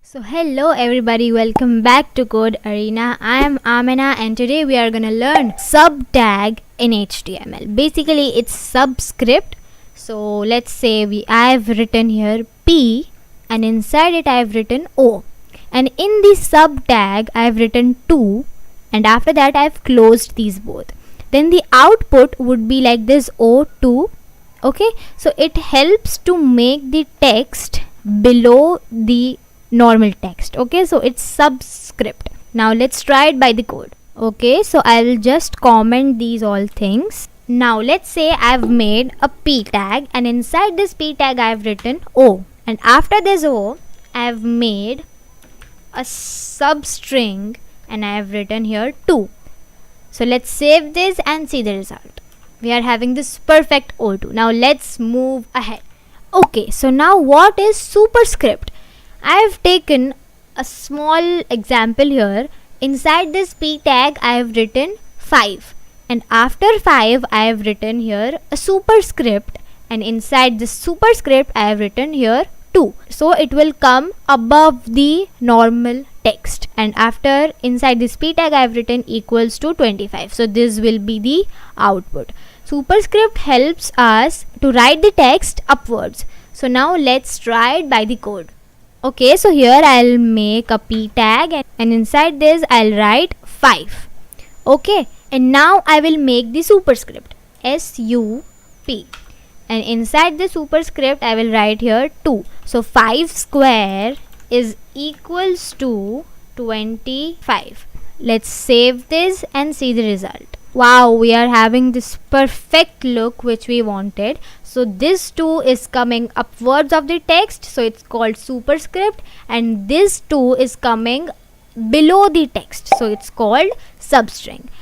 So hello everybody, welcome back to Code Arena. I am Amina and today we are gonna learn subtag in HTML. Basically it's subscript. So let's say I've written here P and inside it I've written O. And in the subtag I've written 2 and after that I've closed these both. Then the output would be like this O2. Okay, so it helps to make the text below the normal text. Okay, so it's subscript. Now let's try it by the code. Okay, so I'll just comment these all things. Now let's say I've made a p tag and inside this p tag I've written O, and after this O I've made a substring and I've written here 2. So let's save this and see the result. We are having this perfect O2. Now let's move ahead. Okay, so now what is superscript? I have taken a small example here. Inside this p tag I have written 5 and after 5 I have written here a superscript, and inside this superscript I have written here 2. So it will come above the normal text, and after inside this p tag I have written equals to 25. So this will be the output. Superscript helps us to write the text upwards. So now let's try it by the code. Okay, so here I'll make a p tag and inside this I'll write 5. Okay, and now I will make the superscript SUP, and inside the superscript I will write here 2. So 5 square is equals to 25. Let's save this and see the result. Wow, we are having this perfect look which we wanted. So this 2 is coming upwards of the text, so it's called superscript, and this 2 is coming below the text, so it's called substring.